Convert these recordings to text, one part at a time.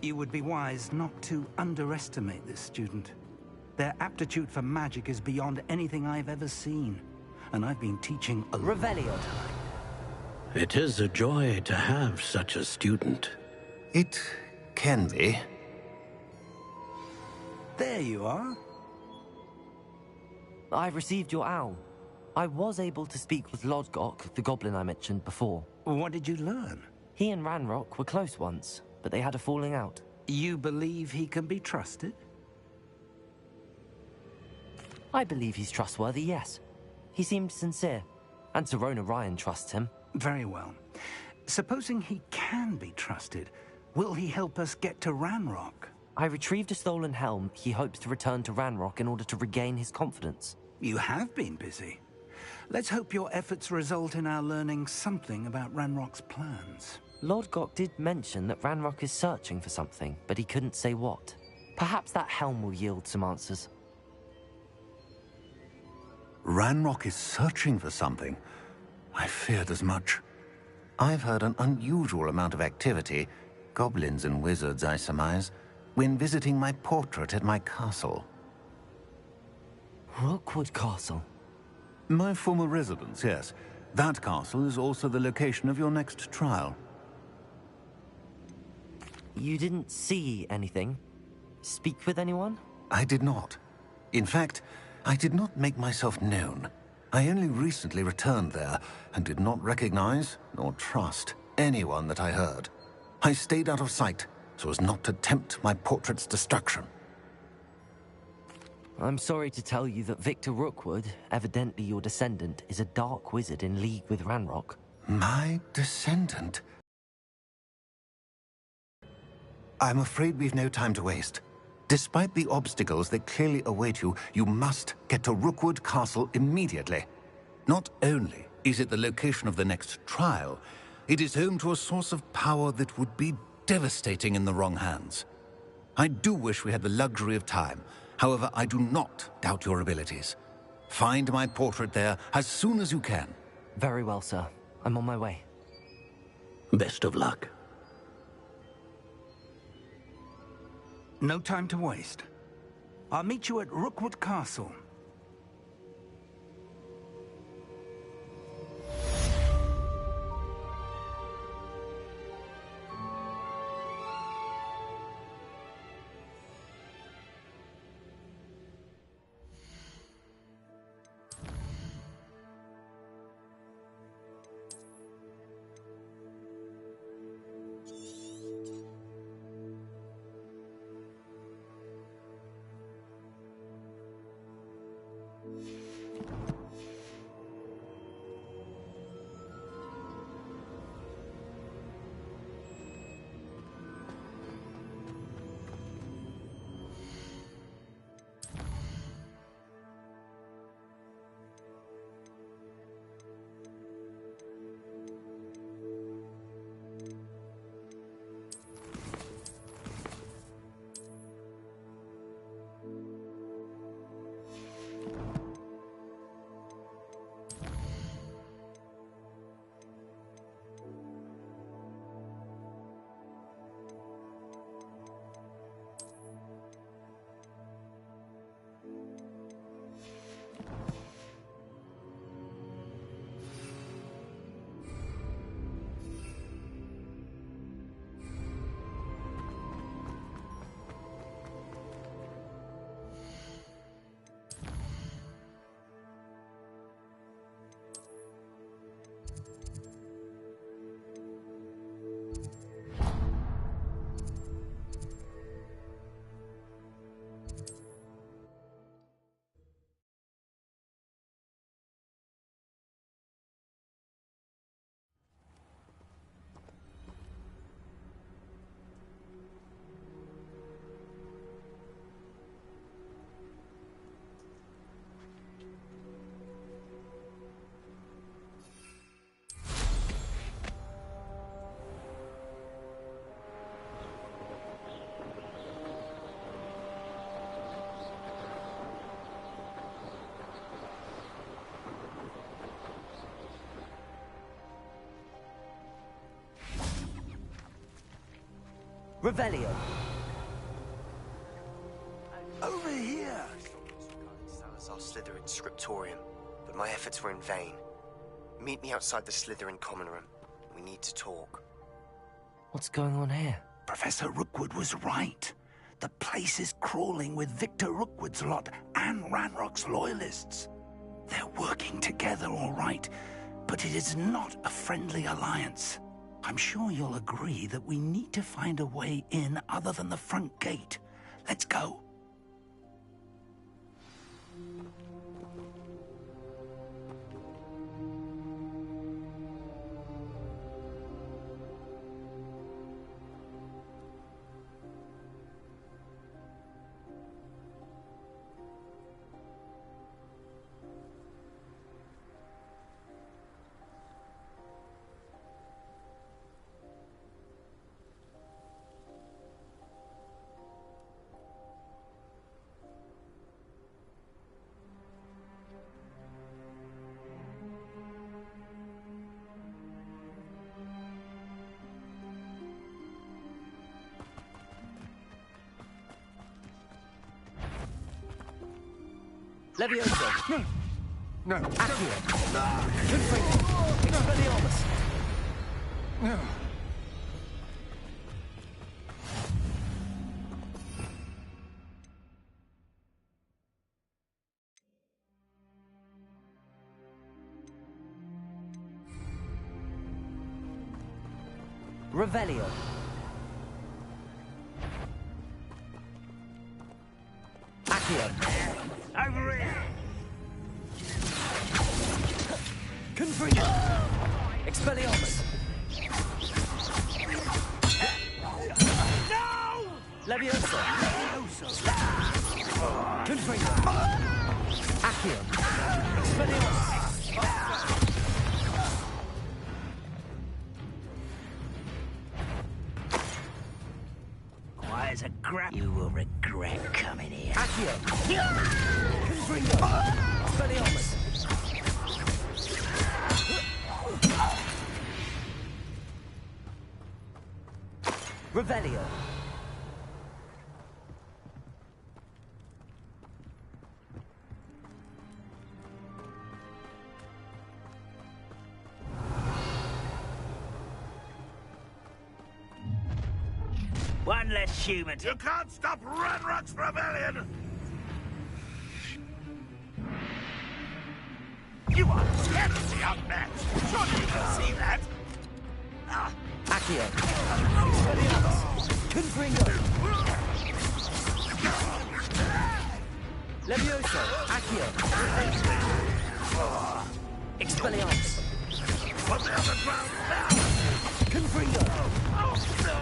You would be wise not to underestimate this student. Their aptitude for magic is beyond anything I've ever seen. And I've been teaching a Revelio. long time. It is a joy to have such a student. It can be. There you are. I received your owl. I was able to speak with Lodgok, the goblin I mentioned before. What did you learn? He and Ranrock were close once, but they had a falling out. You believe he can be trusted? I believe he's trustworthy, yes. He seemed sincere, and Serona Ryan trusts him. Very well. Supposing he can be trusted, will he help us get to Ranrock? I retrieved a stolen helm. He hopes to return to Ranrock in order to regain his confidence. You have been busy. Let's hope your efforts result in our learning something about Ranrock's plans. Lodgok did mention that Ranrock is searching for something, but he couldn't say what. Perhaps that helm will yield some answers. Ranrock is searching for something. I feared as much. I've heard an unusual amount of activity, goblins and wizards, I surmise, when visiting my portrait at my castle. Rookwood Castle. My former residence, yes. That castle is also the location of your next trial. You didn't see anything? Speak with anyone? I did not. In fact, I did not make myself known. I only recently returned there and did not recognize nor trust anyone that I heard. I stayed out of sight so as not to tempt my portrait's destruction. I'm sorry to tell you that Victor Rookwood, evidently your descendant, is a dark wizard in league with Ranrock. My descendant? I'm afraid we've no time to waste. Despite the obstacles that clearly await you, you must get to Rookwood Castle immediately. Not only is it the location of the next trial, it is home to a source of power that would be devastating in the wrong hands. I do wish we had the luxury of time. However, I do not doubt your abilities. Find my portrait there as soon as you can. Very well, sir. I'm on my way. Best of luck. No time to waste. I'll meet you at Rookwood Castle. Revelio. Over here! Salazar Slytherin scriptorium, but my efforts were in vain. Meet me outside the Slytherin common room. We need to talk. What's going on here? Professor Rookwood was right. The place is crawling with Victor Rookwood's lot and Ranrock's loyalists. They're working together, all right, but it is not a friendly alliance. I'm sure you'll agree that we need to find a way in other than the front gate. Let's go. Levioso. No. Accio. Confringo. Expelliarmus. No. Revelio. Accio. Over here! Confringo. Expelliarmus. No! Levioso. Confringo. Accio. Expelliarmus. Why, as a crap, you will regret coming here. Accio. Confringo. Expelliarmus. Revelio. One less human. You can't stop Ranrock's rebellion! You are terribly outmatched! Surely you can see that! Accio. Expelliarmus. Confringo. Levioso. Accio. Expelliarmus. Put me on the ground now! Confringo. Oh, no!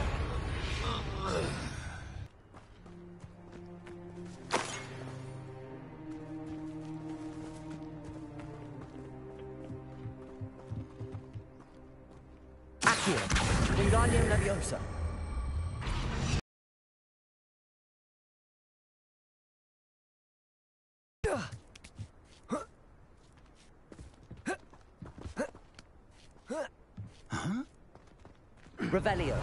Accio. Wingardium Leviosa. Revelio.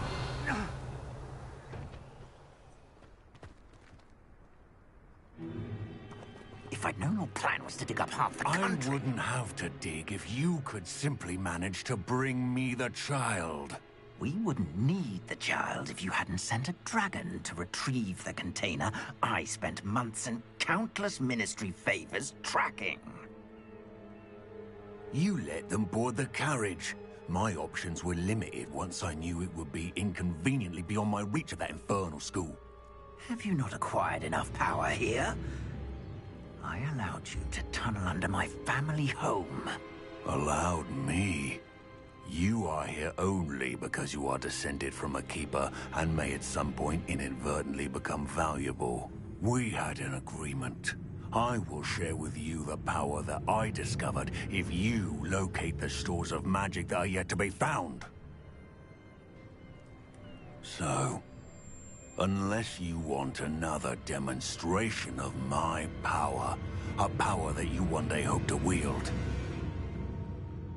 If I'd known your plan was to dig up half the I country... wouldn't have to dig if you could simply manage to bring me the child. We wouldn't need the child if you hadn't sent a dragon to retrieve the container I spent months and countless ministry favors tracking. You let them board the carriage. My options were limited once I knew it would be inconveniently beyond my reach of that infernal school. Have you not acquired enough power here? I allowed you to tunnel under my family home. Allowed me? You are here only because you are descended from a keeper and may at some point inadvertently become valuable. We had an agreement. I will share with you the power that I discovered if you locate the stores of magic that are yet to be found. So, unless you want another demonstration of my power, a power that you one day hope to wield,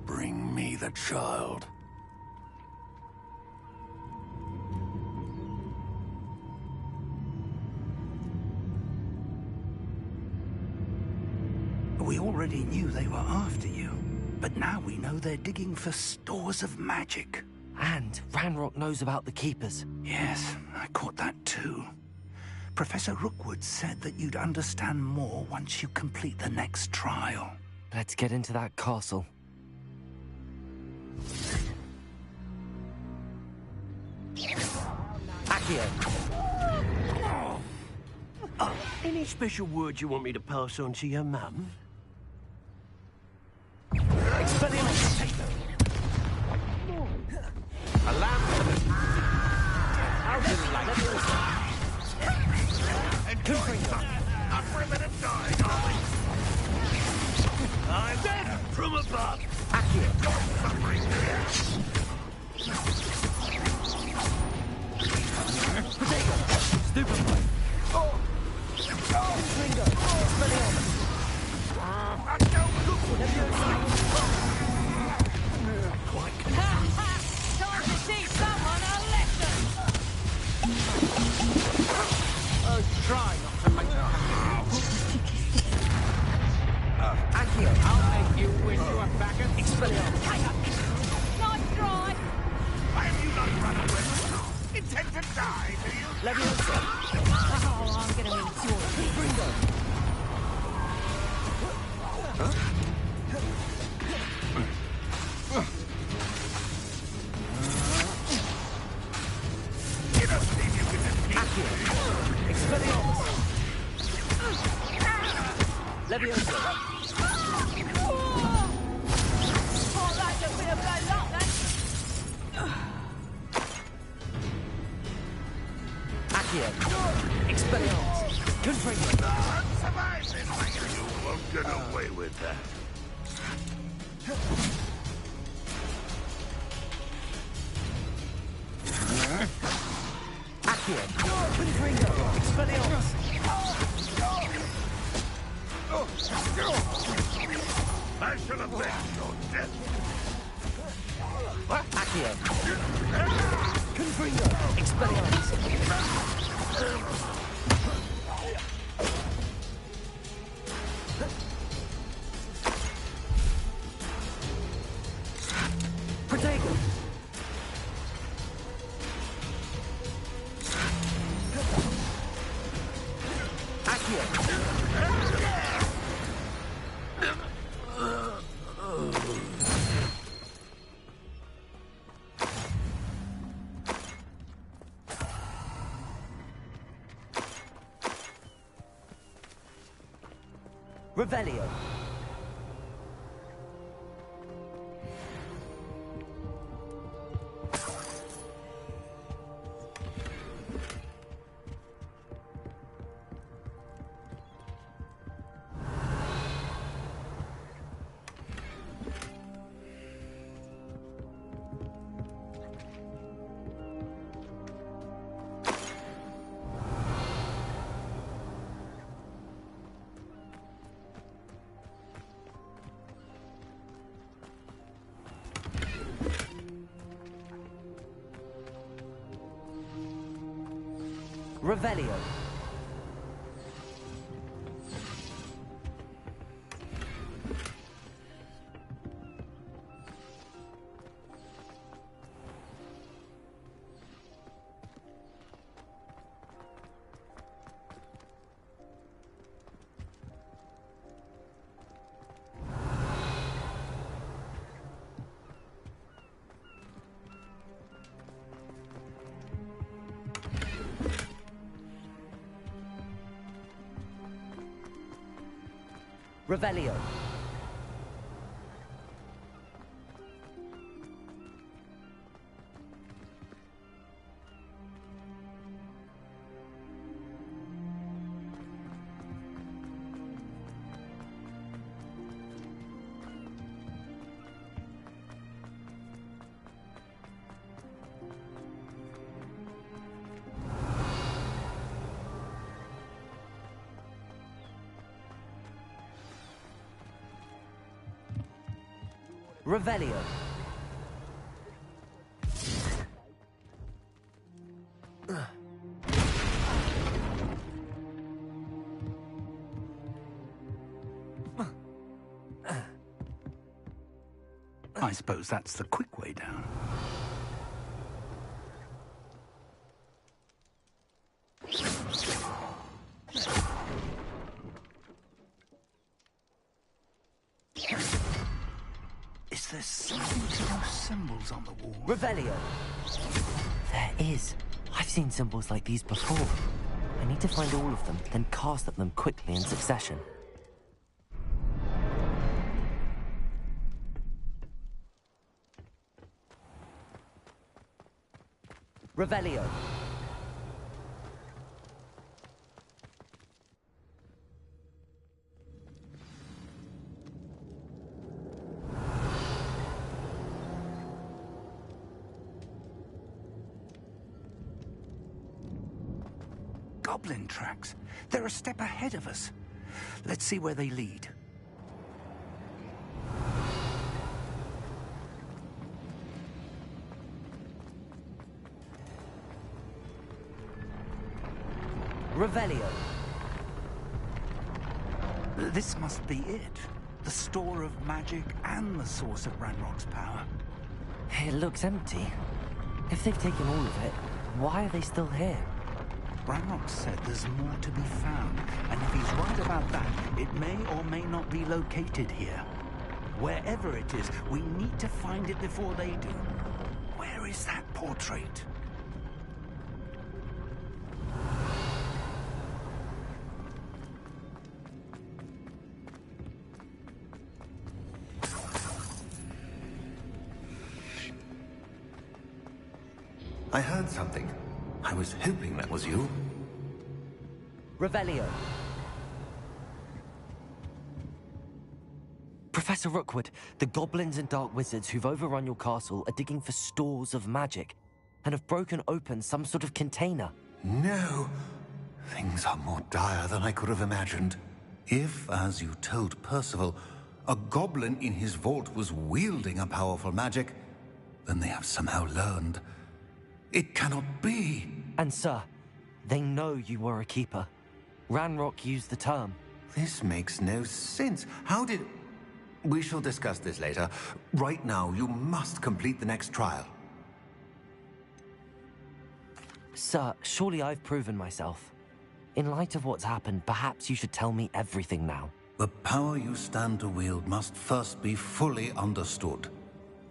bring me the child. We already knew they were after you, but now we know they're digging for stores of magic. And Ranrock knows about the Keepers. Yes, I caught that too. Professor Rookwood said that you'd understand more once you complete the next trial. Let's get into that castle. Accio! Any special words you want me to pass on to your mum? Expelliarmus! A lamp for the... How do you like it? I'm ribbon and dying, are we? I'm dead from above! Accio! Suffering here. Potato! Stupefy! Ringo! Expelliarmus! Time to teach someone a lesson! Oh, try not to make that happen. Accio! I'll make you wish you were back at... Expelliarmus! Nice try! Why have you not run away? Intend to die, do you? Leviosa! Oh, I'm gonna enjoy it. Ringo! You don't think you can defeat Accio! Expelliarmus! Leviosa! Oh, that's a bit of bad luck, then. Accio! Expelliarmus! Confringo! survive this way? You won't get away with that. Accio! Confringo! Expelliarmus! I shall avenge your death. Accio! Confringo! Expelliarmus! Protego! Accio! Revelio! Revelio! Revelio! Revelio! I suppose that's the quick way down. Is there something to those symbols on the wall? Revelio! There is. I've seen symbols like these before. I need to find all of them, then cast at them quickly in succession. Revelio! Goblin tracks. They're a step ahead of us. Let's see where they lead. Revelio! This must be it. The store of magic and the source of Ranrock's power. It looks empty. If they've taken all of it, why are they still here? Ranrock said there's more to be found, and if he's right about that, it may or may not be located here. Wherever it is, we need to find it before they do. Where is that portrait? I heard something. I was hoping that was you. Revelio! Professor Rookwood, the goblins and dark wizards who've overrun your castle are digging for stores of magic and have broken open some sort of container. No. Things are more dire than I could have imagined. If, as you told Percival, a goblin in his vault was wielding a powerful magic, then they have somehow learned. It cannot be. And sir, they know you were a keeper. Ranrock used the term. This makes no sense. How did... We shall discuss this later. Right now, you must complete the next trial. Sir, surely I've proven myself. In light of what's happened, perhaps you should tell me everything now. The power you stand to wield must first be fully understood.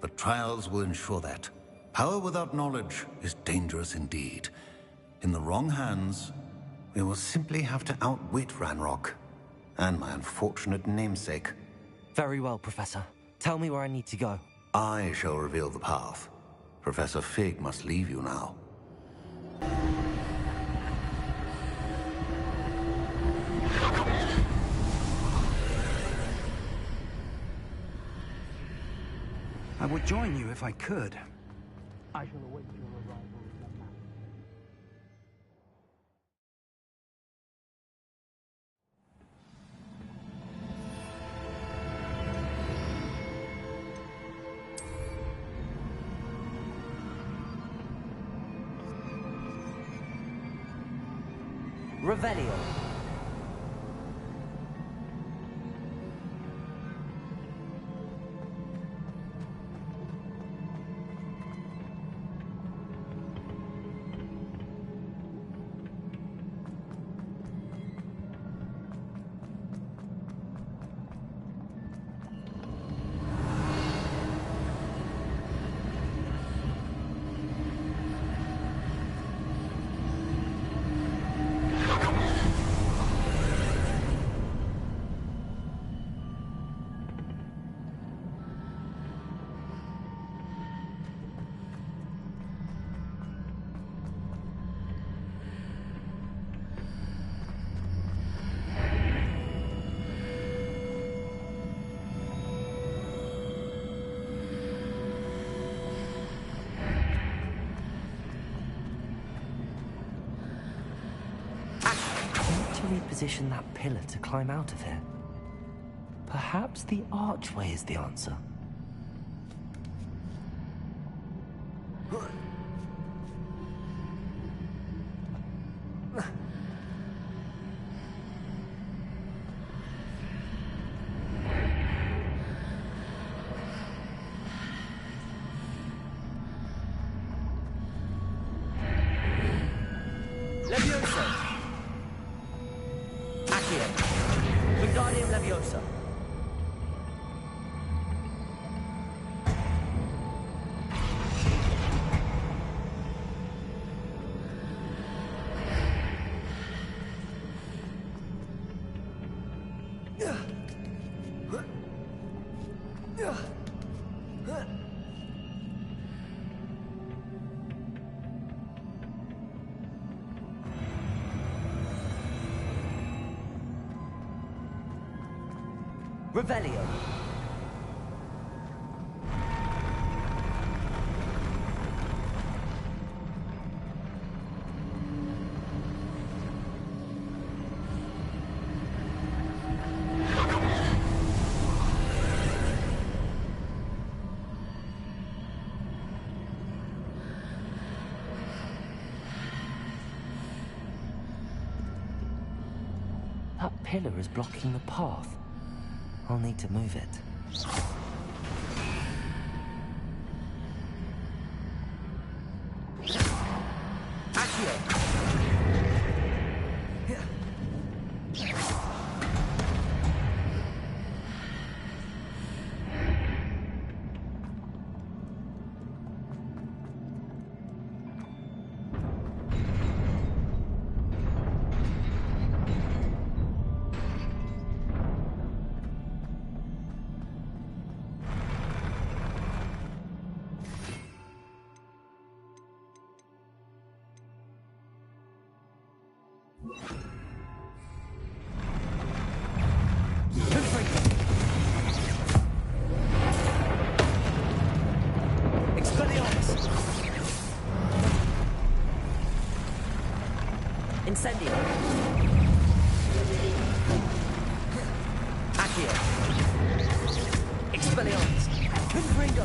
The trials will ensure that. Power without knowledge is dangerous indeed. In the wrong hands, we will simply have to outwit Ranrock and my unfortunate namesake. Very well, Professor. Tell me where I need to go. I shall reveal the path. Professor Fig must leave you now. I would join you if I could. I shall await your arrival in the map. Revelio. Reposition that pillar to climb out of here. Perhaps the archway is the answer. Leviosa. Revelio. That pillar is blocking the path. I'll need to move it. Incendio. Accio. Expelliarmus. Confringo.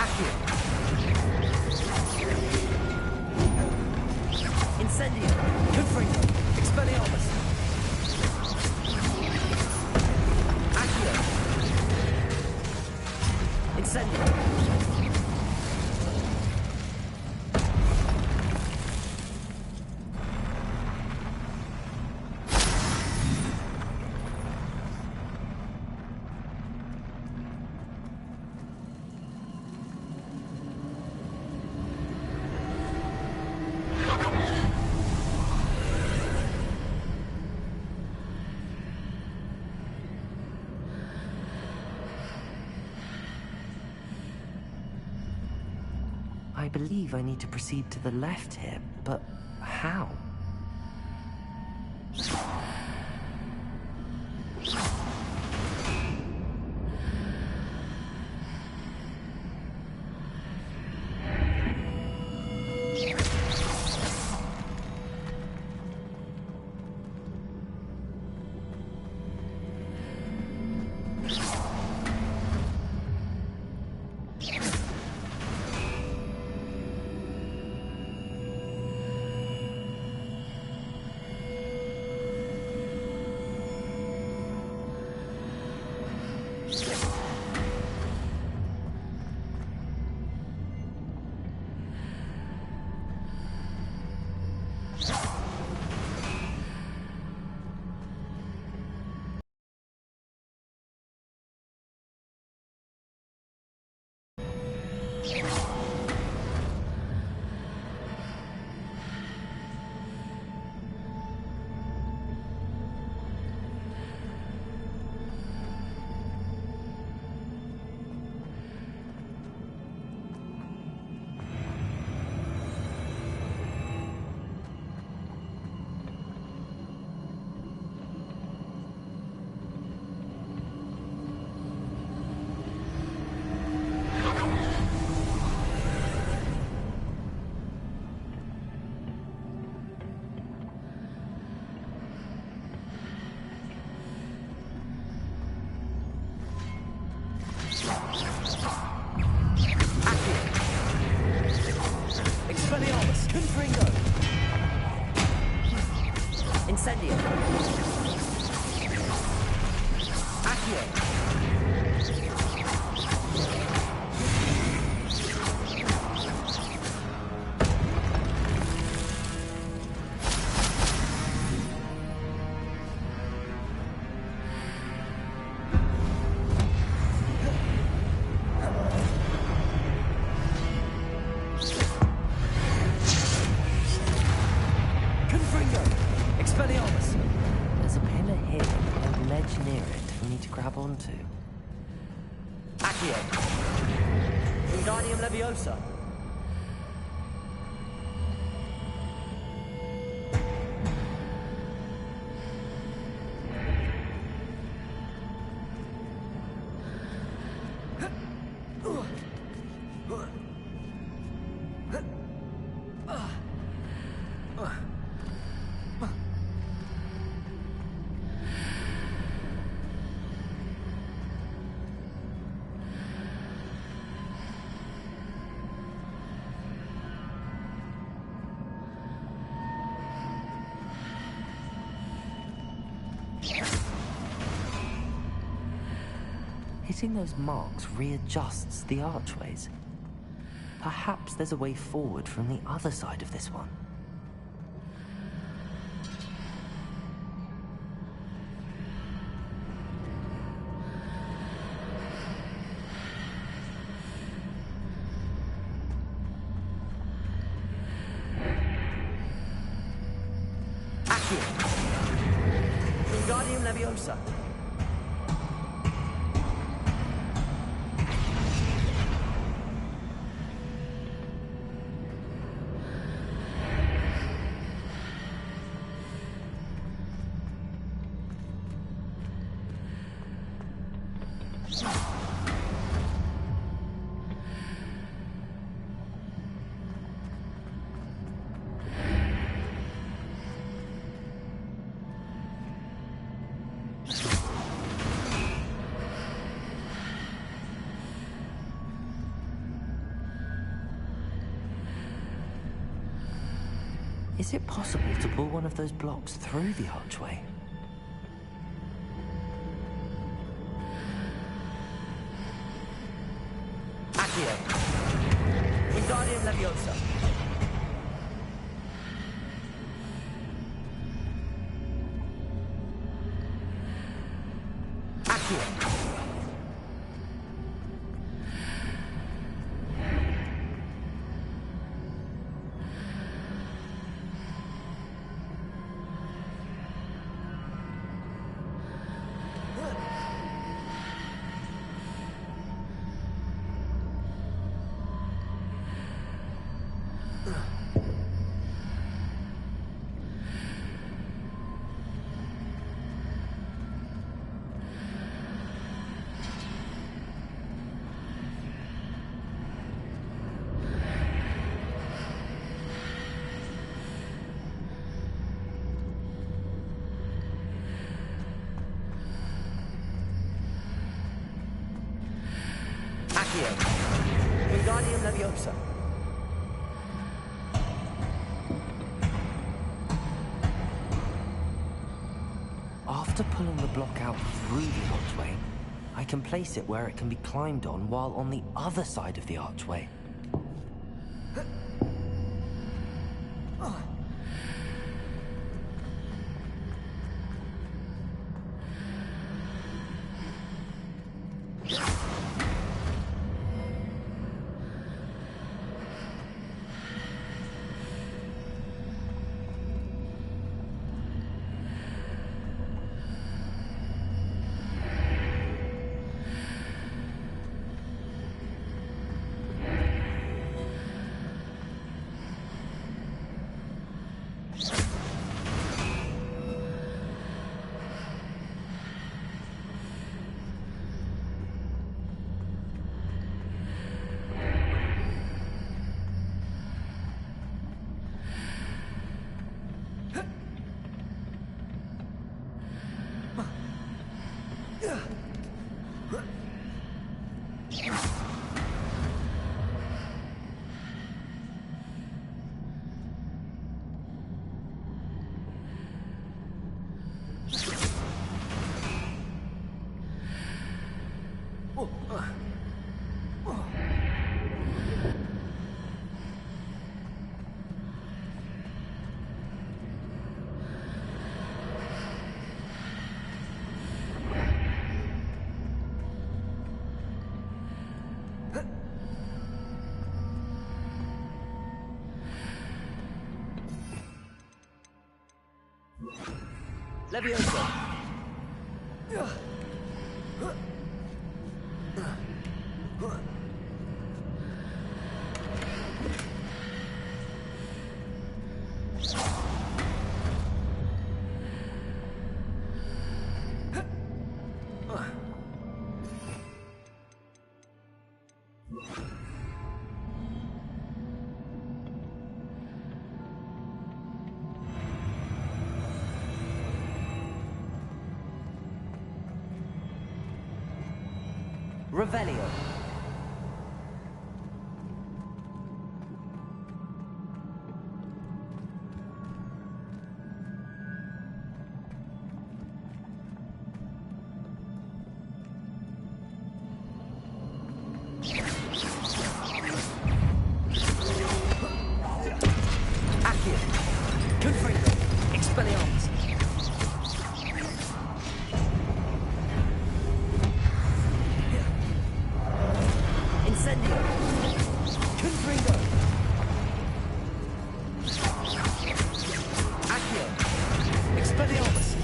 Accio. Incendio. Confringo. Expelliarmus. Accio. Incendio. I believe I need to proceed to the left here, but how? Expelliarmus, Confringo. Incendio. Accio. Confringo! Expelliarmus! There's a pillar here and a ledge near it for me to grab onto. Accio! Wingardium Leviosa! Hitting those marks readjusts the archways. Perhaps there's a way forward from the other side of this one. Accio! Wingardium Leviosa! Is it possible to pull one of those blocks through the archway? Accio! Wingardium Leviosa! Accio! Accio! Wingardium Leviosa! After pulling the block out through the archway, I can place it where it can be climbed on while on the other side of the archway. Levioso! Revelio. Accio. Confringo. Expelliarmus. Incendio. Confringo. Accio. Expelliarmus.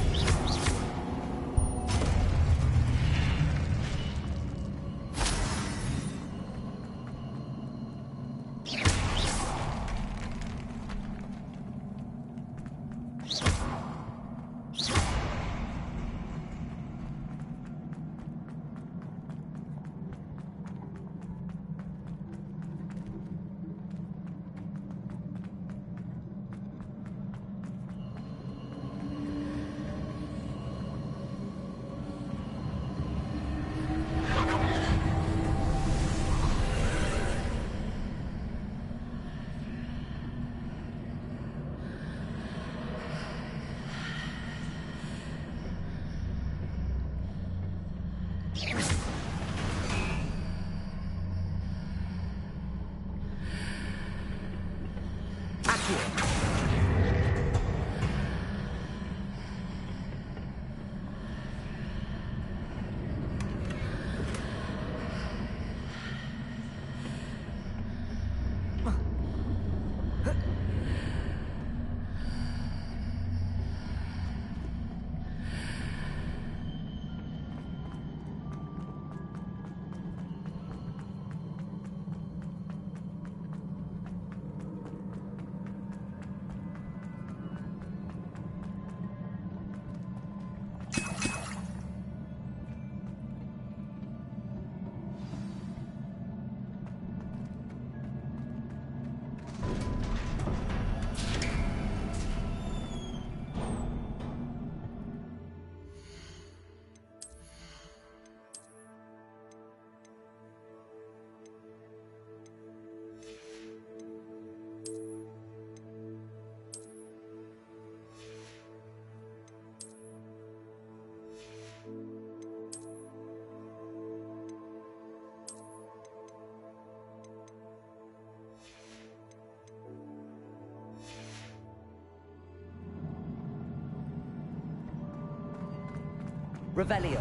Revelio.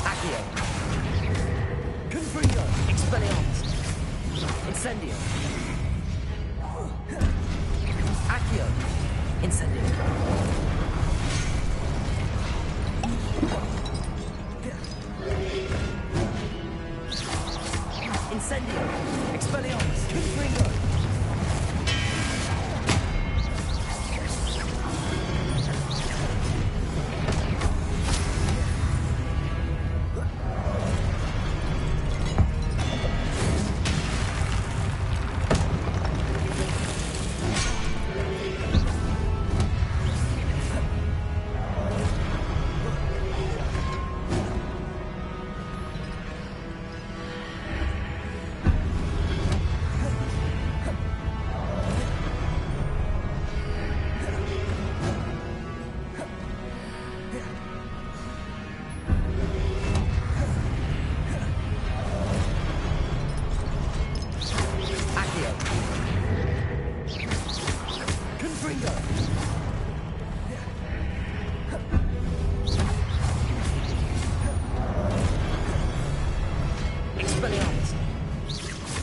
Accio. Confringo. Expelliarmus. Incendio. Accio. Incendio. Incendio. Expelliarmus. Confringo.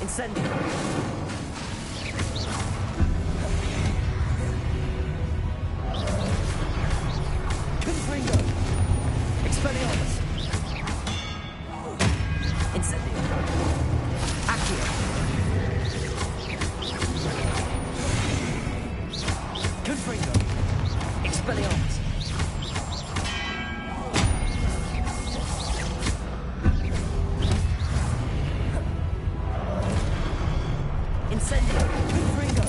Incendio. Confringo. Expelliarmus. Incendio. Accio. Confringo. Expelliarmus. Incendio. Confringo.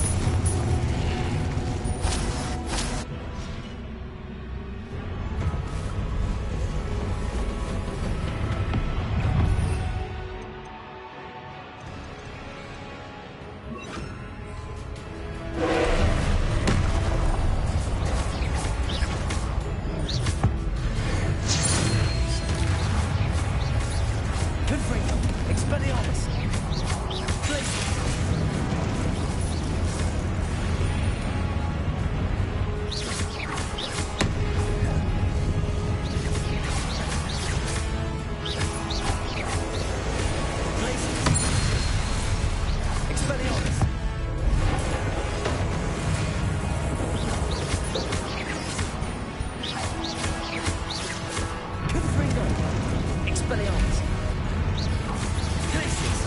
Confringo. Expelliarmus. Place. Expelliarmus. Confringo. Expelliarmus. Glacius.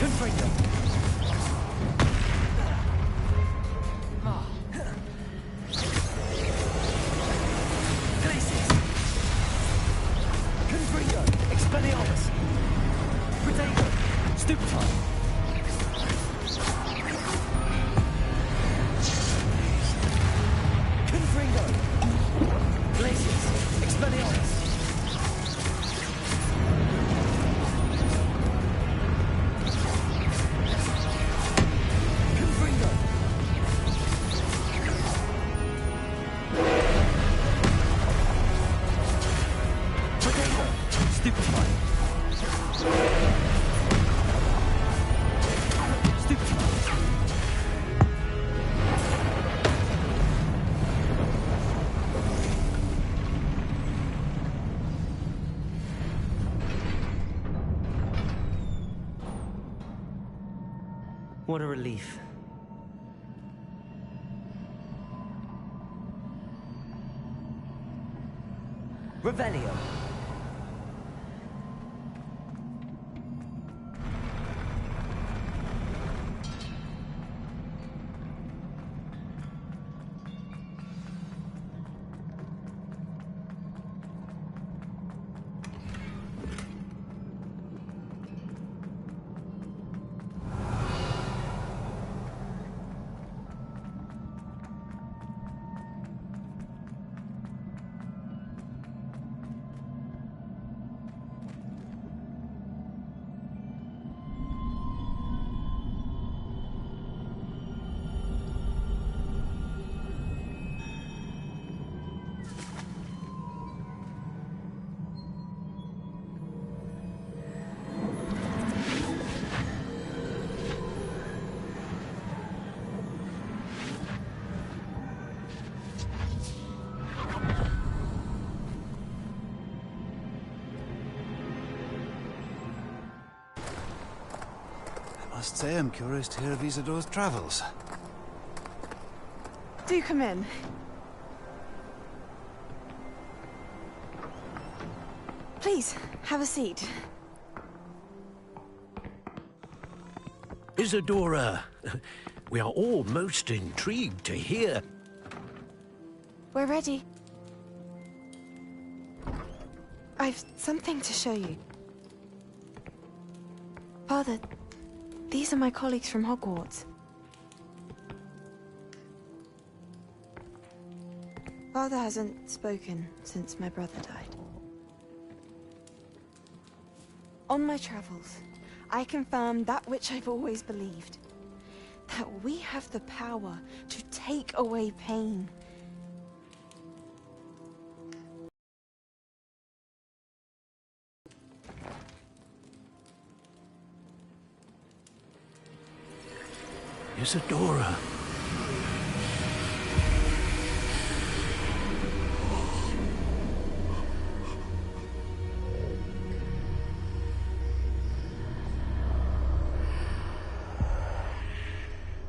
Confringo. Glacius. Confringo. Expelliarmus. Protego. Stupetine. Confringo. Glacius. Expelliarmus. Confringo. Protego. Stupefy. Stupefy. What a relief. Revelio. I must say I'm curious to hear of Isidore's travels. Do come in. Please, have a seat. Isadora, we are all most intrigued to hear. We're ready. I've something to show you. Father, these are my colleagues from Hogwarts. Father hasn't spoken since my brother died. On my travels, I confirm that which I've always believed. That we have the power to take away pain. Isadora.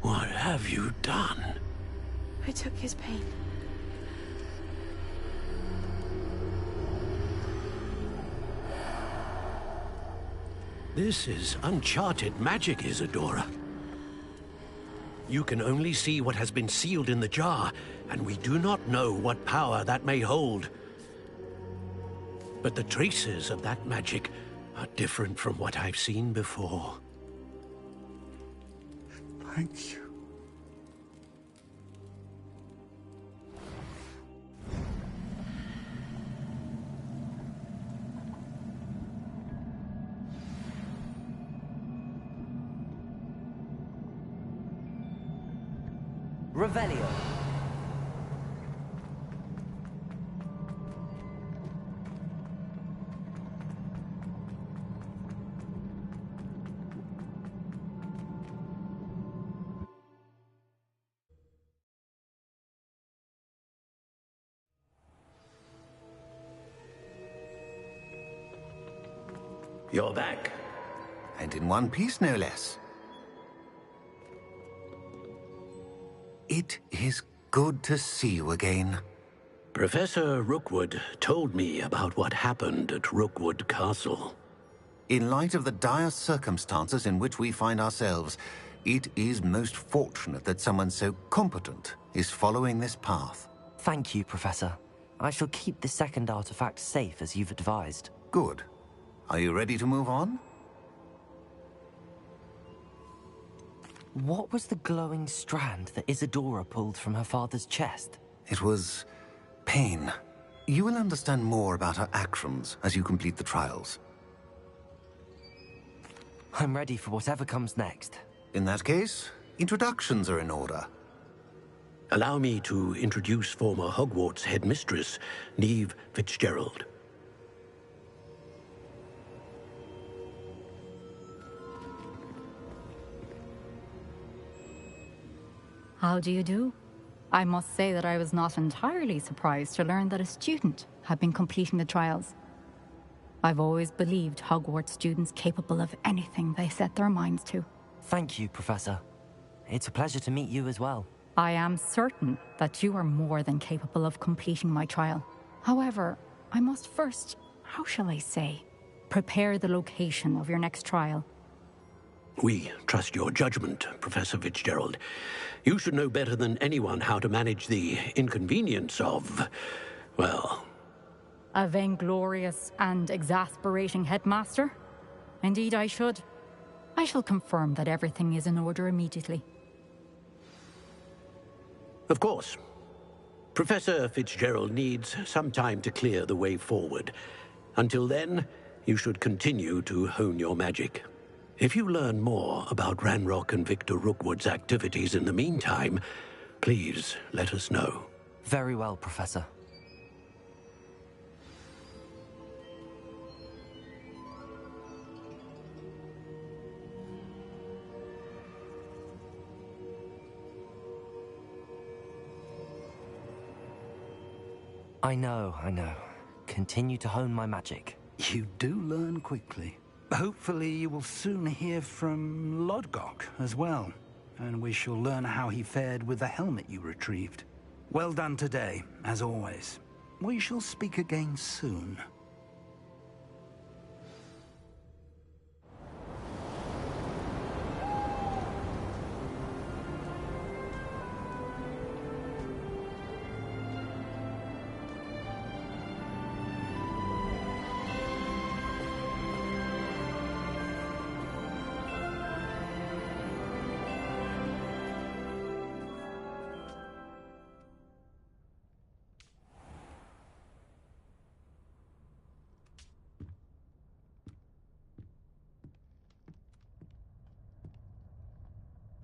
What have you done? I took his pain. This is uncharted magic, Isadora. You can only see what has been sealed in the jar, and we do not know what power that may hold. But the traces of that magic are different from what I've seen before. Thank you. Revelio. You're back. And in one piece, no less. It is good to see you again. Professor Rookwood told me about what happened at Rookwood Castle. In light of the dire circumstances in which we find ourselves, it is most fortunate that someone so competent is following this path. Thank you, Professor. I shall keep the second artifact safe as you've advised. Good. Are you ready to move on? What was the glowing strand that Isadora pulled from her father's chest? It was pain. You will understand more about her actions as you complete the trials. I'm ready for whatever comes next. In that case, introductions are in order. Allow me to introduce former Hogwarts headmistress, Neve Fitzgerald. How do you do? I must say that I was not entirely surprised to learn that a student had been completing the trials. I've always believed Hogwarts students capable of anything they set their minds to. Thank you, Professor. It's a pleasure to meet you as well. I am certain that you are more than capable of completing my trial. However, I must first, how shall I say, prepare the location of your next trial. We trust your judgment, Professor Fitzgerald. You should know better than anyone how to manage the inconvenience of, well... A vainglorious and exasperating headmaster? Indeed I should. I shall confirm that everything is in order immediately. Of course. Professor Fitzgerald needs some time to clear the way forward. Until then, you should continue to hone your magic. If you learn more about Ranrock and Victor Rookwood's activities in the meantime, please let us know. Very well, Professor. I know. Continue to hone my magic. You do learn quickly. Hopefully you will soon hear from Lodgok as well, and we shall learn how he fared with the helmet you retrieved. Well done today, as always. We shall speak again soon.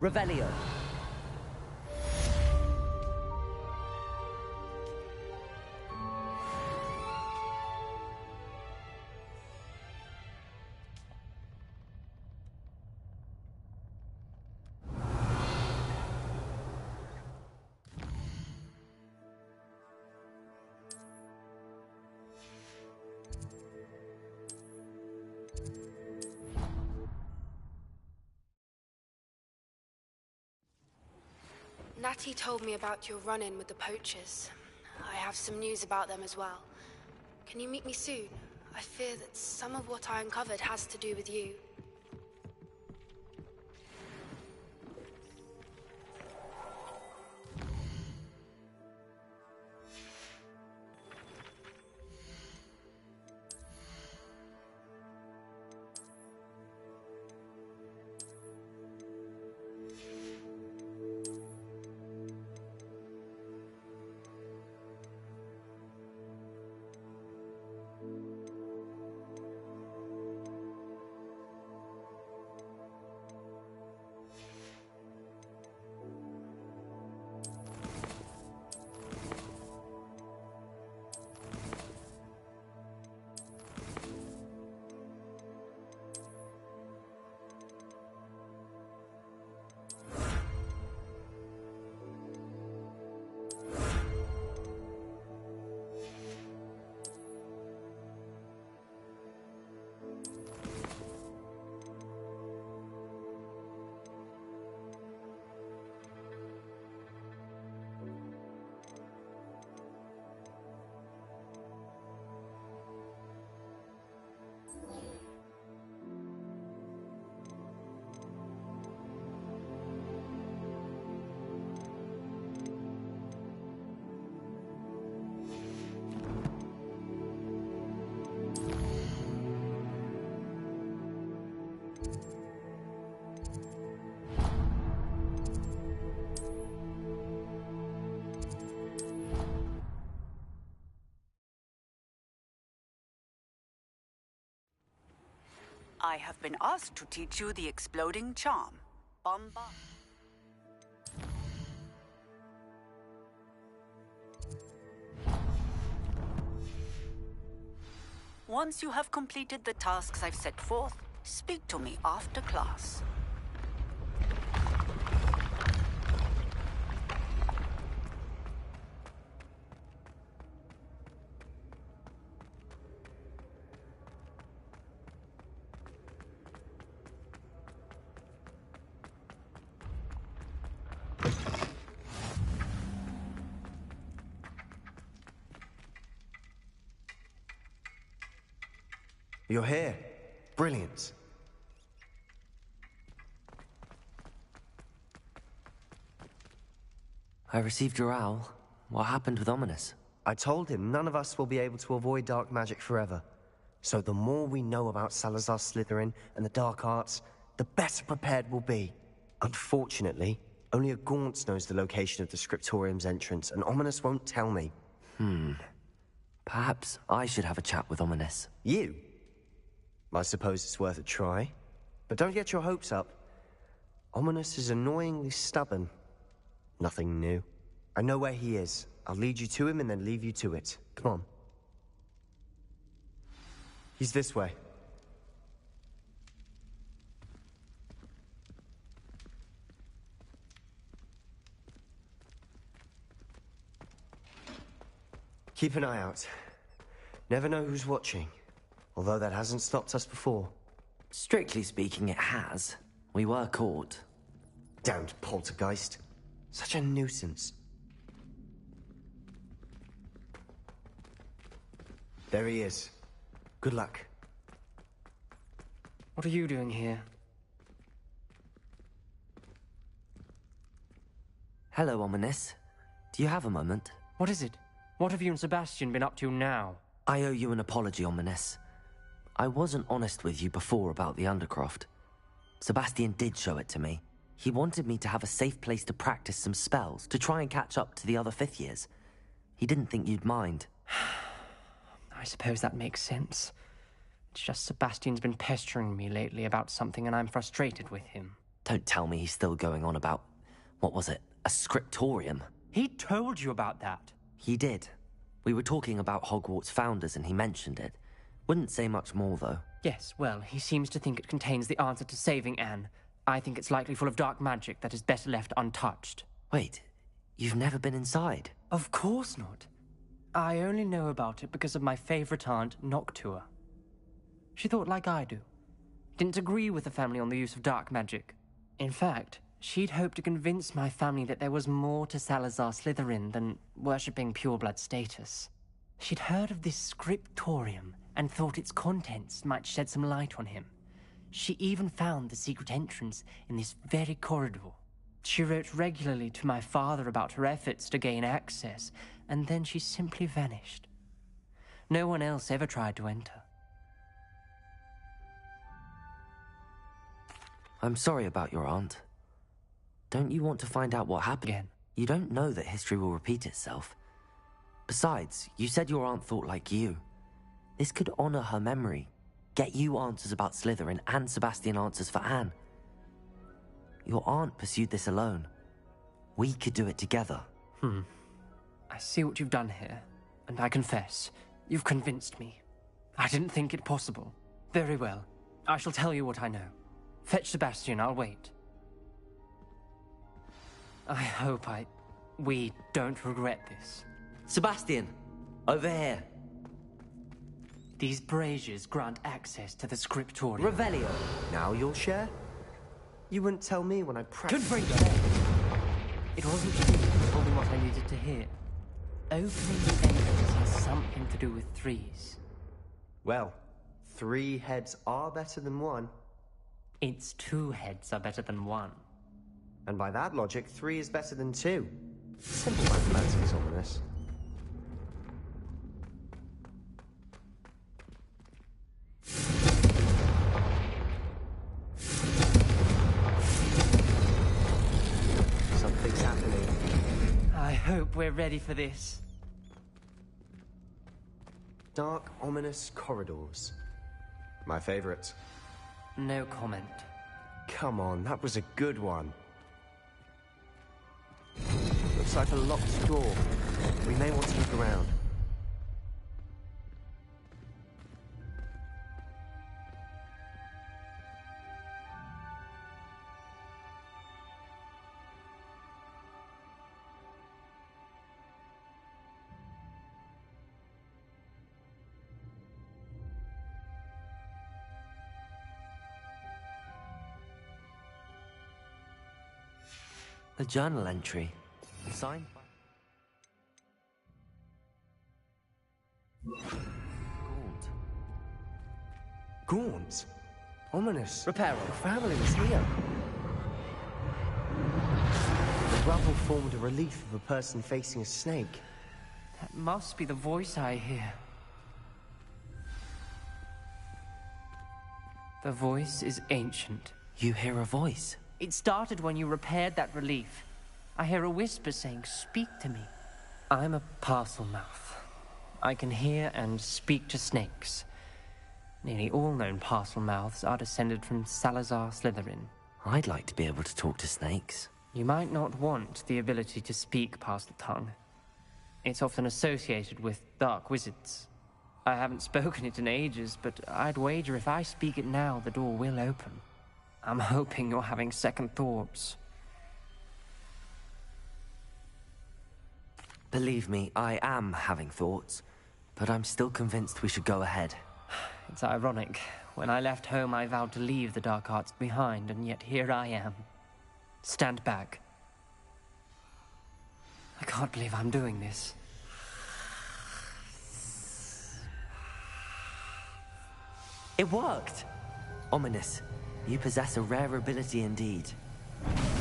Revelio. Natty told me about your run-in with the poachers. I have some news about them as well. Can you meet me soon? I fear that some of what I uncovered has to do with you. I have been asked to teach you the exploding charm. Bomba. Once you have completed the tasks I've set forth, speak to me after class. You're here. Brilliant. I received your owl. What happened with Ominous? I told him none of us will be able to avoid dark magic forever. So the more we know about Salazar Slytherin and the dark arts, the better prepared we'll be. Unfortunately, only a Gaunt's knows the location of the Scriptorium's entrance, and Ominous won't tell me. Perhaps I should have a chat with Ominous. You? I suppose it's worth a try. But don't get your hopes up. Ominous is annoyingly stubborn. Nothing new. I know where he is. I'll lead you to him and then leave you to it. Come on. He's this way. Keep an eye out. Never know who's watching. Although that hasn't stopped us before. Strictly speaking, it has. We were caught. Damned poltergeist. Such a nuisance. There he is. Good luck. What are you doing here? Hello, Ominous. Do you have a moment? What is it? What have you and Sebastian been up to now? I owe you an apology, Ominous. I wasn't honest with you before about the Undercroft. Sebastian did show it to me. He wanted me to have a safe place to practice some spells, to try and catch up to the other fifth years. He didn't think you'd mind. I suppose that makes sense. It's just Sebastian's been pestering me lately about something and I'm frustrated with him. Don't tell me he's still going on about, what was it, a scriptorium? He told you about that. He did. We were talking about Hogwarts founders and he mentioned it. Wouldn't say much more, though. Yes, well, he seems to think it contains the answer to saving Anne. I think it's likely full of dark magic that is better left untouched. Wait, you've never been inside? Of course not. I only know about it because of my favorite aunt, Noctua. She thought like I do. Didn't agree with the family on the use of dark magic. In fact, she'd hoped to convince my family that there was more to Salazar Slytherin than worshipping pureblood status. She'd heard of this scriptorium and thought its contents might shed some light on him. She even found the secret entrance in this very corridor. She wrote regularly to my father about her efforts to gain access, and then she simply vanished. No one else ever tried to enter. I'm sorry about your aunt. Don't you want to find out what happened? Again. You don't know that history will repeat itself. Besides, you said your aunt thought like you. This could honor her memory, get you answers about Slytherin and Sebastian answers for Anne. Your aunt pursued this alone. We could do it together. I see what you've done here, and I confess, you've convinced me. I didn't think it possible. Very well. I shall tell you what I know. Fetch Sebastian, I'll wait. I hope we don't regret this. Sebastian, over here. These braziers grant access to the scriptorium. Revelio. Now you'll share? You wouldn't tell me when I practiced. It wasn't you who told me what I needed to hear. Opening the entrance has something to do with threes. Well, 3 heads are better than 1. It's 2 heads are better than 1. And by that logic, 3 is better than 2. Simple mathematics, ominous. Something's happening. I hope we're ready for this. Dark, ominous corridors. My favorite. No comment. Come on, that was a good one. Looks like a locked door. We may want to look around. A journal entry. Signed by... Gaunt? Ominous. Reparo. The family was here. The rubble formed a relief of a person facing a snake. That must be the voice I hear. The voice is ancient. You hear a voice? It started when you repaired that relief. I hear a whisper saying, "Speak to me." I'm a parcel mouth. I can hear and speak to snakes. Nearly all known parcel mouths are descended from Salazar Slytherin. I'd like to be able to talk to snakes. You might not want the ability to speak parcel tongue. It's often associated with dark wizards. I haven't spoken it in ages, but I'd wager if I speak it now, the door will open. I'm hoping you're having second thoughts. Believe me, I am having thoughts, but I'm still convinced we should go ahead. It's ironic. When I left home, I vowed to leave the dark arts behind, and yet here I am. Stand back. I can't believe I'm doing this. It worked! Ominous. You possess a rare ability indeed.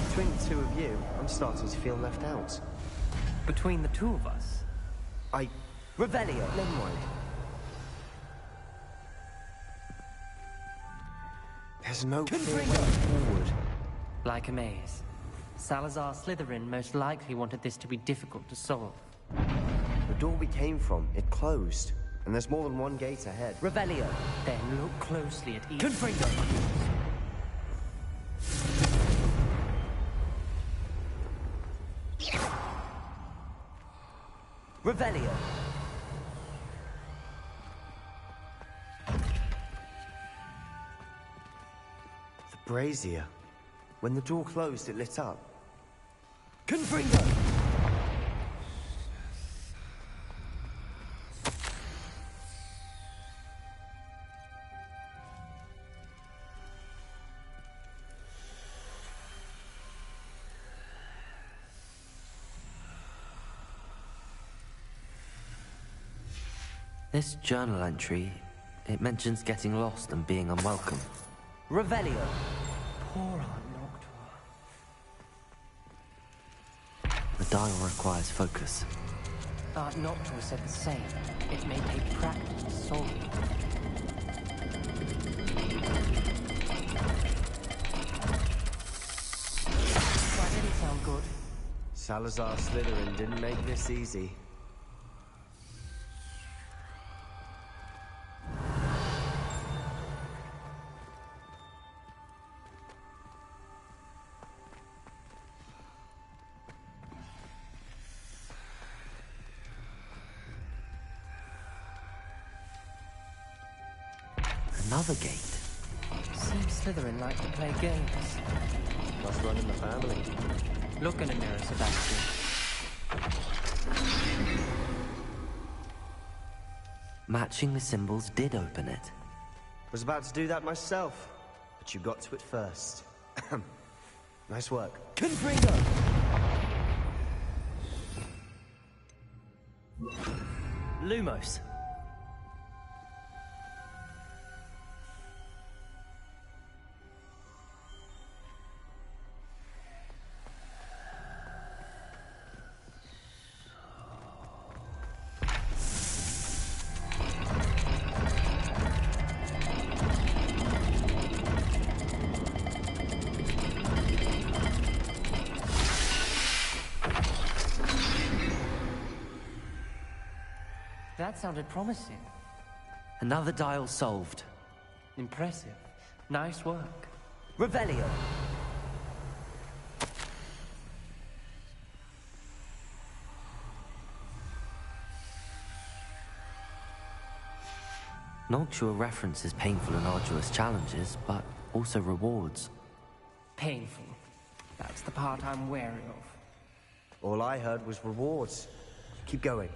Between the 2 of you, I'm starting to feel left out. Between the 2 of us? Revelio! Never mind. There's no clear way forward. Like a maze. Salazar Slytherin most likely wanted this to be difficult to solve. The door we came from, it closed. And there's more than 1 gate ahead. Revelio! Then look closely at each. Confringo! Revelio. The brazier. When the door closed, it lit up. Confringo! This journal entry, it mentions getting lost and being unwelcome. Revelio. Poor Aunt Noctua. The dial requires focus. Aunt Noctua said the same. It may take practice to solve it. That didn't sound good. Salazar Slytherin didn't make this easy. Another gate. Seems Slytherin like to play games. Must run in the family. Look in a mirror, Sebastian. Matching the symbols did open it. Was about to do that myself, but you got to it first. Nice work. Confringo! Lumos. That sounded promising. Another dial solved. Impressive. Nice work. Revelio. Noctua references painful and arduous challenges, but also rewards. Painful. That's the part I'm wary of. All I heard was rewards. Keep going.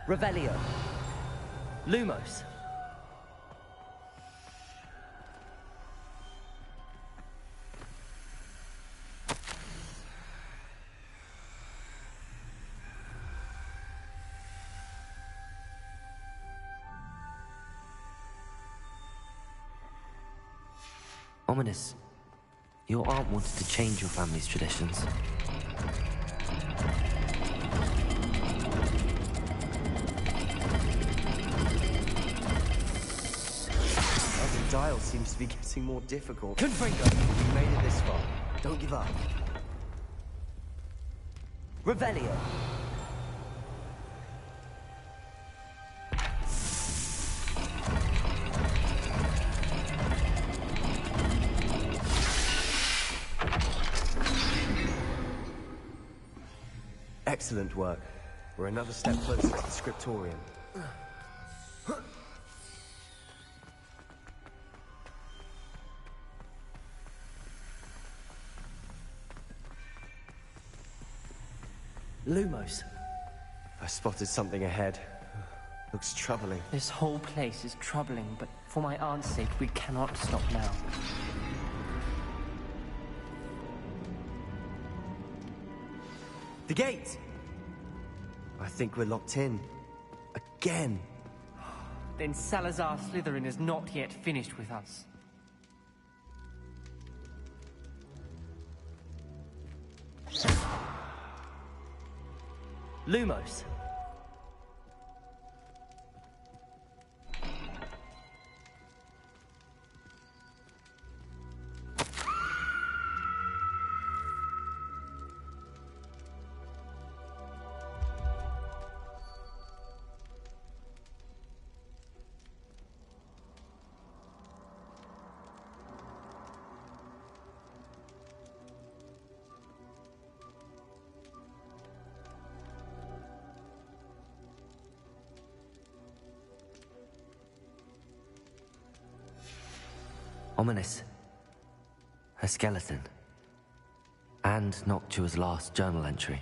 Revelio. Lumos. Ominous. Your aunt wanted to change your family's traditions. Every dial seems to be getting more difficult. Confringo! You made it this far. Don't give up. Revelio. Excellent work. We're another step closer to the scriptorium. Lumos. I spotted something ahead. Looks troubling. This whole place is troubling, but for my aunt's sake, we cannot stop now. The gate! I think we're locked in. Again. Then Salazar Slytherin is not yet finished with us. Lumos. Ominous. A skeleton. And Noctua's last journal entry.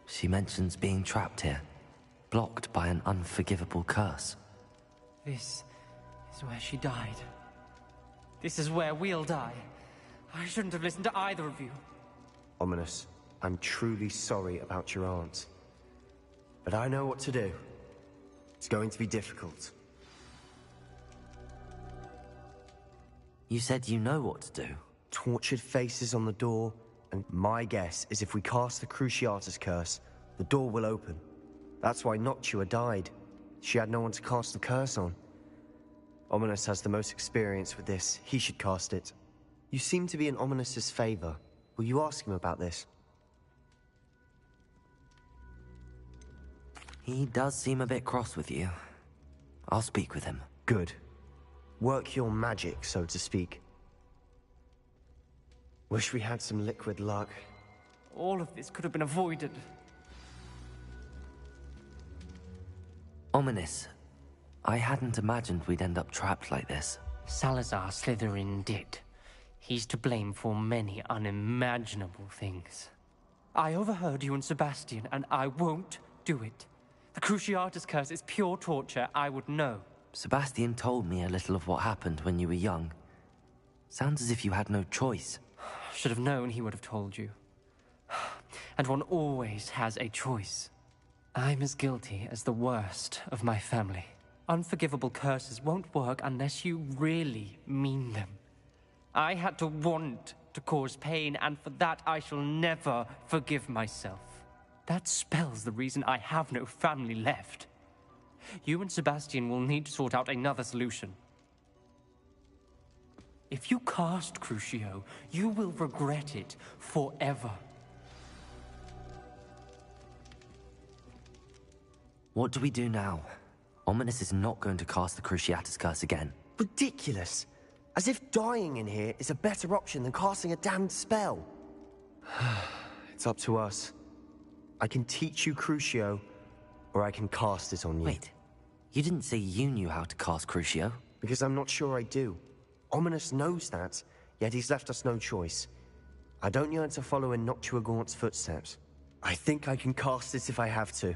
She mentions being trapped here, blocked by an unforgivable curse. This is where she died. This is where we'll die. I shouldn't have listened to either of you. Ominous, I'm truly sorry about your aunt. But I know what to do. It's going to be difficult. You said you know what to do. Tortured faces on the door, and my guess is if we cast the Cruciatus curse, the door will open. That's why Noctua died. She had no one to cast the curse on. Ominous has the most experience with this. He should cast it. You seem to be in Ominous's favor. Will you ask him about this? He does seem a bit cross with you. I'll speak with him. Good. Work your magic, so to speak. Wish we had some liquid luck. All of this could have been avoided. Ominous. I hadn't imagined we'd end up trapped like this. Salazar Slytherin did. He's to blame for many unimaginable things. I overheard you and Sebastian, and I won't do it. The Cruciatus curse is pure torture. I would know. Sebastian told me a little of what happened when you were young. Sounds as if you had no choice. Should have known he would have told you. And one always has a choice. I'm as guilty as the worst of my family. Unforgivable curses won't work unless you really mean them. I had to want to cause pain, and for that I shall never forgive myself. That spell's the reason I have no family left. You and Sebastian will need to sort out another solution. If you cast Crucio, you will regret it forever. What do we do now? Ominous is not going to cast the Cruciatus curse again. Ridiculous. As if dying in here is a better option than casting a damned spell. It's up to us. I can teach you Crucio, or I can cast it on you. Wait, you didn't say you knew how to cast Crucio? Because I'm not sure I do. Ominous knows that, yet he's left us no choice. I don't yearn to follow in Noctua Gaunt's footsteps. I think I can cast it if I have to.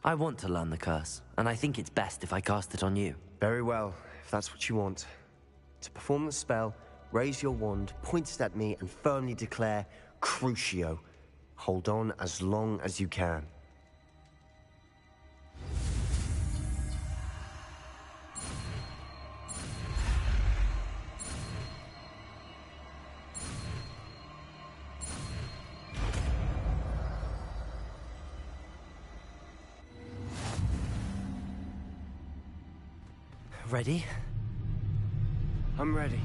I want to learn the curse, and I think it's best if I cast it on you. Very well, if that's what you want. To perform the spell, raise your wand, point it at me, and firmly declare, Crucio. Hold on as long as you can. Ready? I'm ready.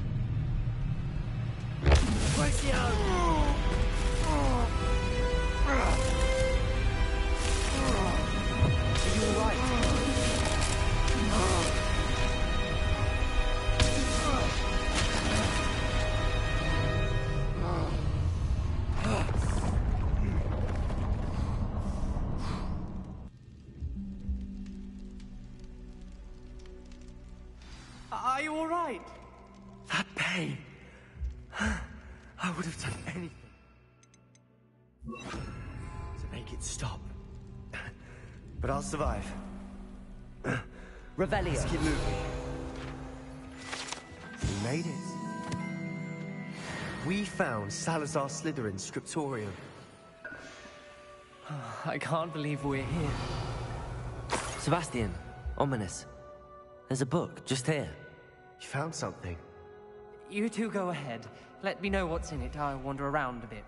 Are you all right? That pain. I would have done anything to make it stop. But I'll survive. Revelio. Let's keep moving. We made it. We found Salazar Slytherin's scriptorium. I can't believe we're here. Sebastian, Ominous. There's a book just here. You found something. You two go ahead. Let me know what's in it. I'll wander around a bit.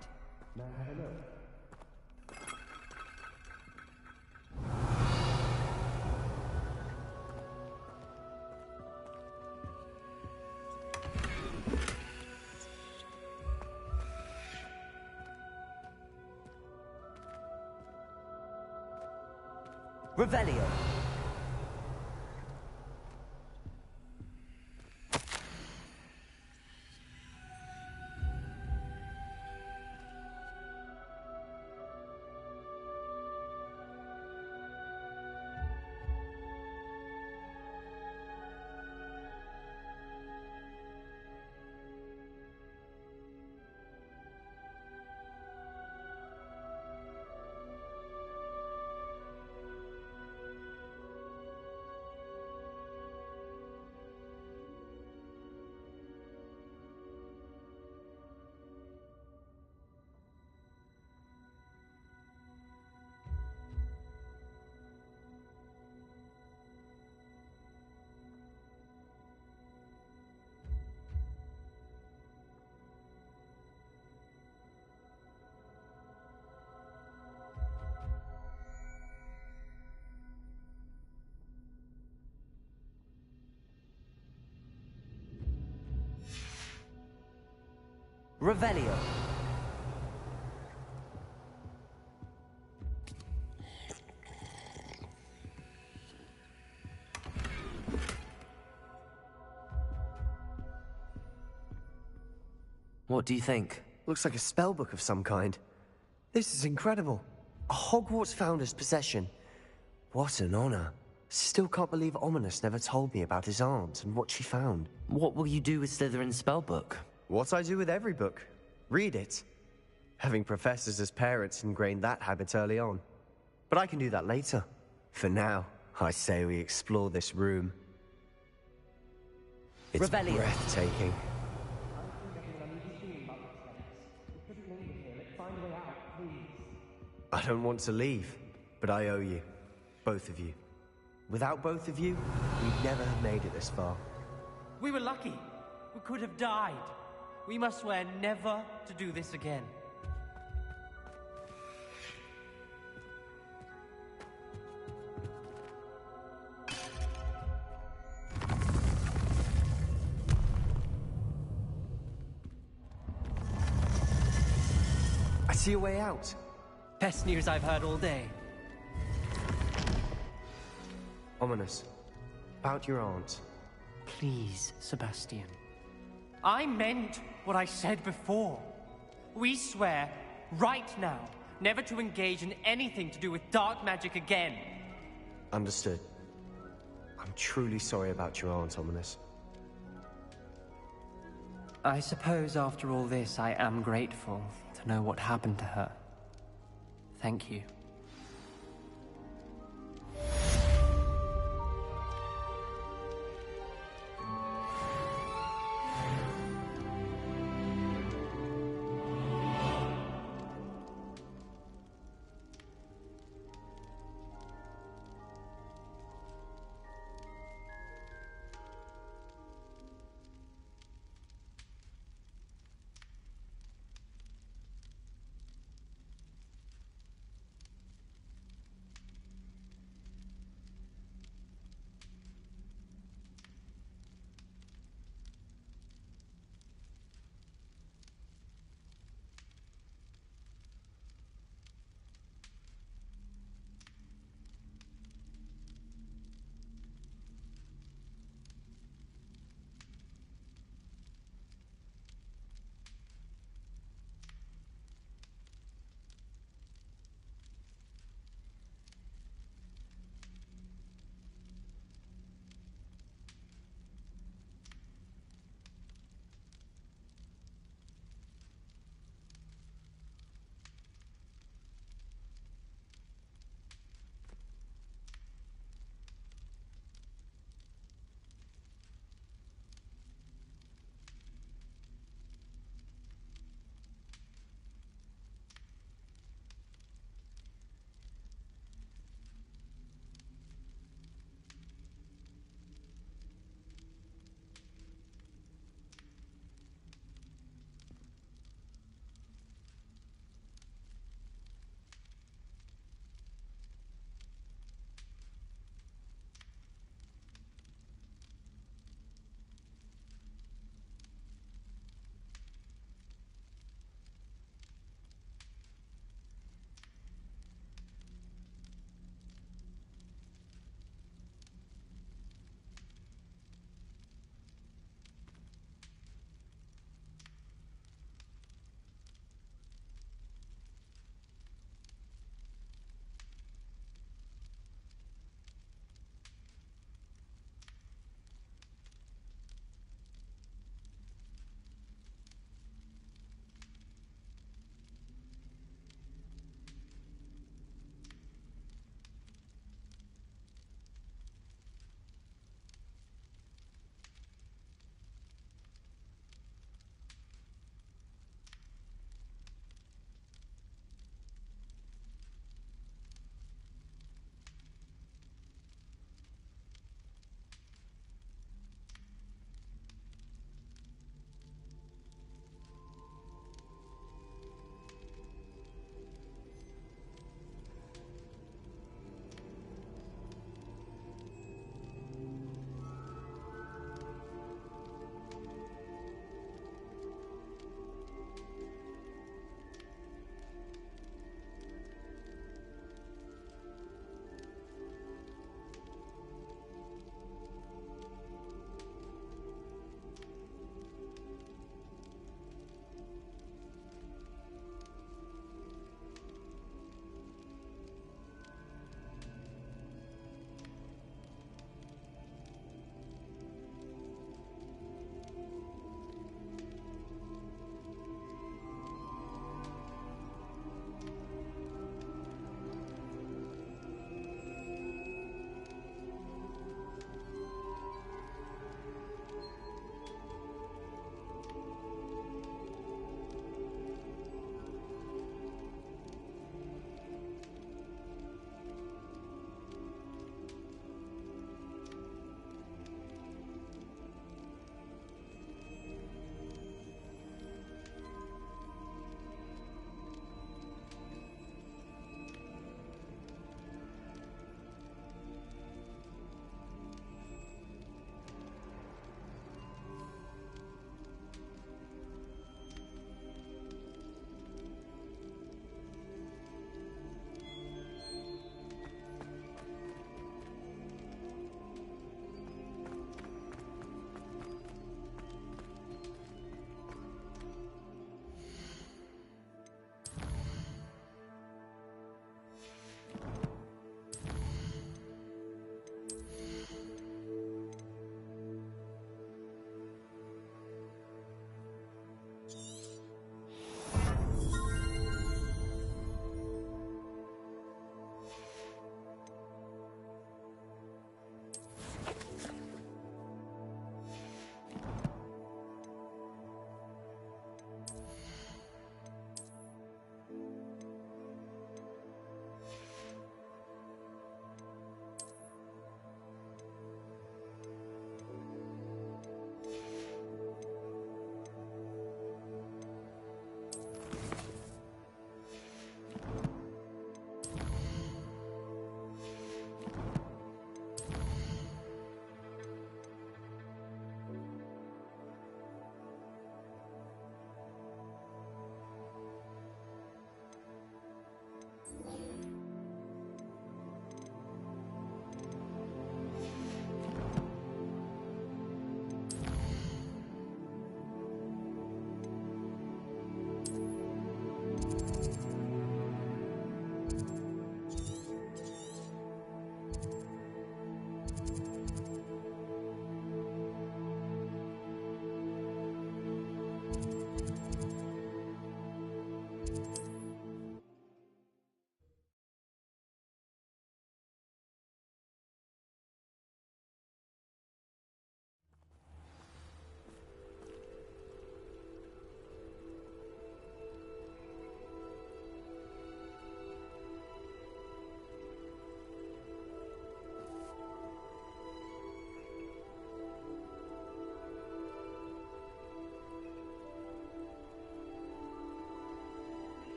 Revelio. Revelio. What do you think? Looks like a spellbook of some kind. This is incredible. A Hogwarts founder's possession. What an honor. Still can't believe Ominous never told me about his aunt and what she found. What will you do with Slytherin's spellbook? What I do with every book. Read it. Having professors as parents ingrained that habit early on. But I can do that later. For now, I say we explore this room. It's Revelio. breathtaking. I don't want to leave, but I owe you. Both of you. Without both of you, we'd never have made it this far. We were lucky. We could have died. We must swear never to do this again. I see a way out. Best news I've heard all day. Ominous. About your aunt. Please, Sebastian. I meant what I said before. We swear, right now, never to engage in anything to do with dark magic again. Understood. I'm truly sorry about your aunt, Ominous. I suppose after all this, I am grateful to know what happened to her. Thank you.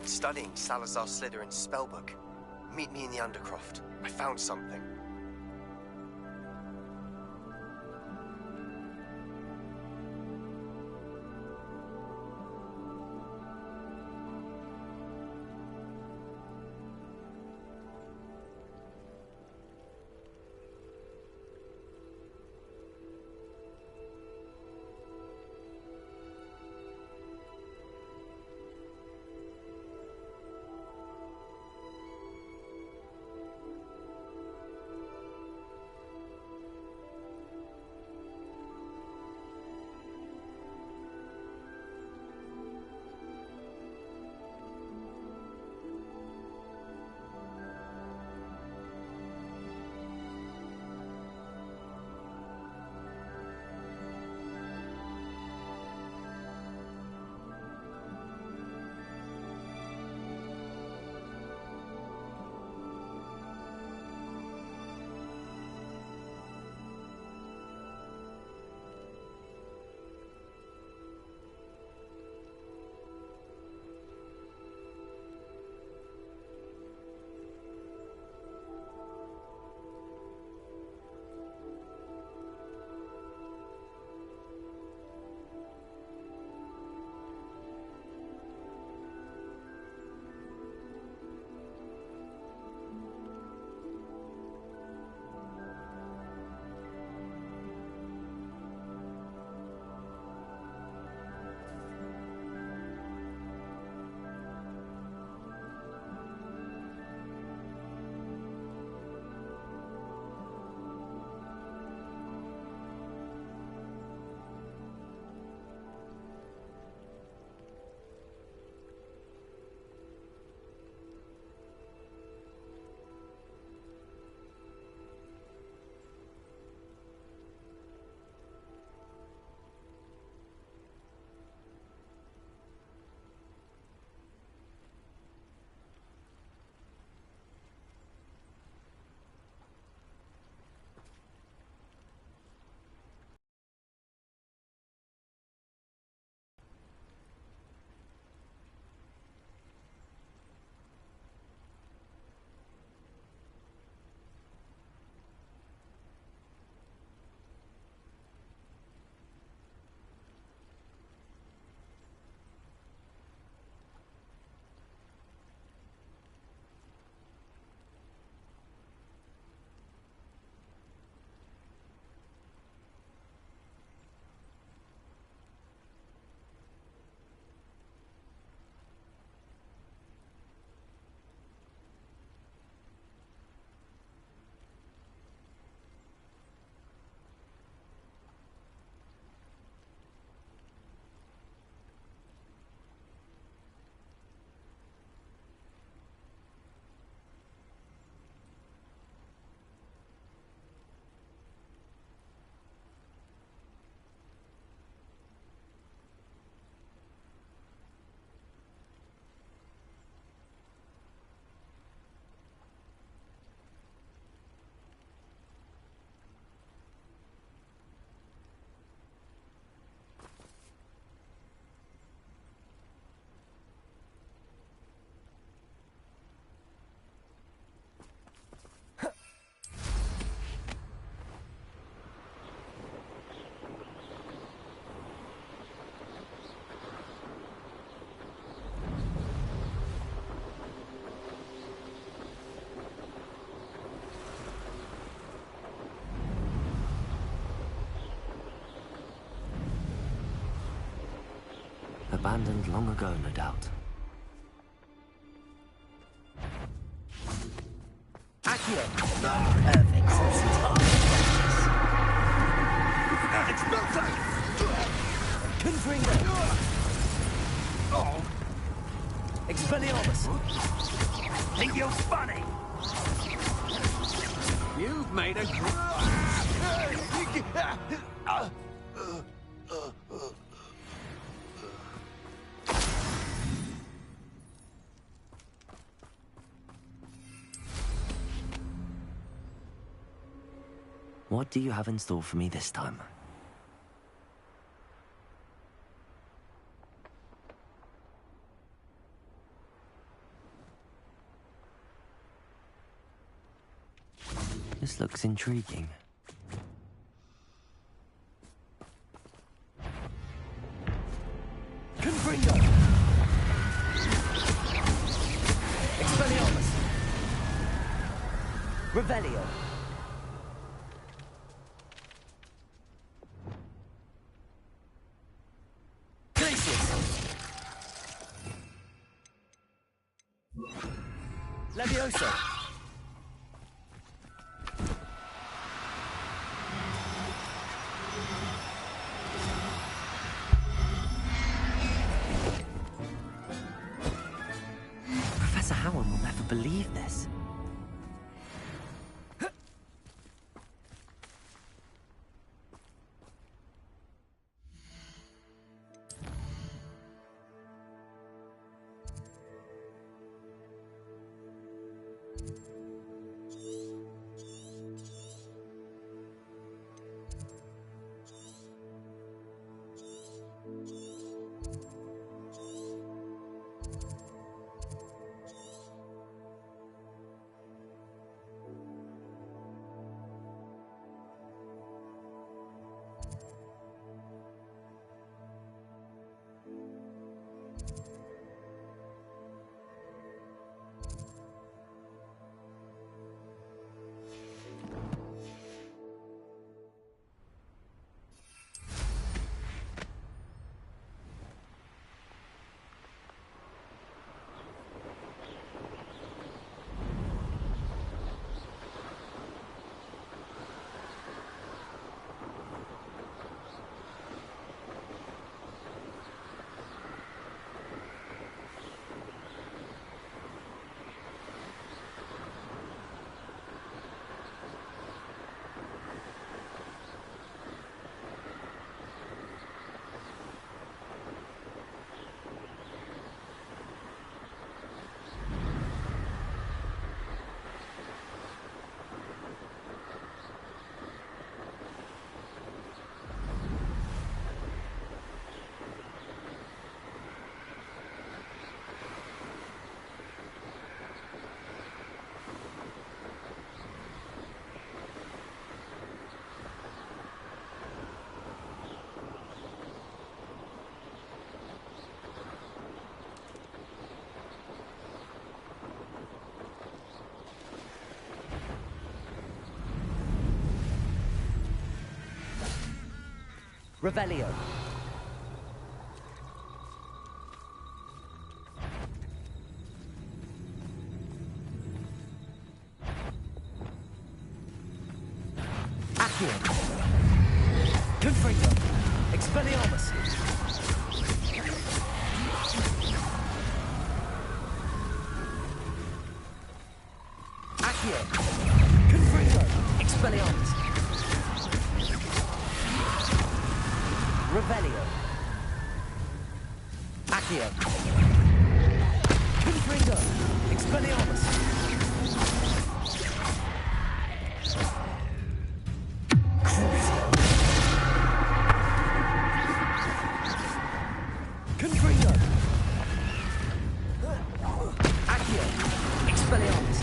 been studying Salazar Slytherin's spellbook. Meet me in the Undercroft. I found something. Abandoned long ago, no doubt. Expelliarmus! Think you're funny? You've made a... What do you have in store for me this time? This looks intriguing. Confringo! Expelliarmus! Revelio! Levioso! Professor Howard will never believe this. Revelio. Accio. Confringo. Expelliarmus. Accio. Confringo. Expelliarmus. Revelio. Accio. Confringo. Expelliarmus. Confringo. Accio. Expelliarmus.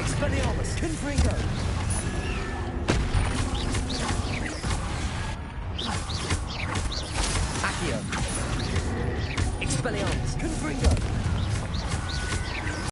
Expelliarmus! Confringo! Accio! Expelliarmus! Confringo!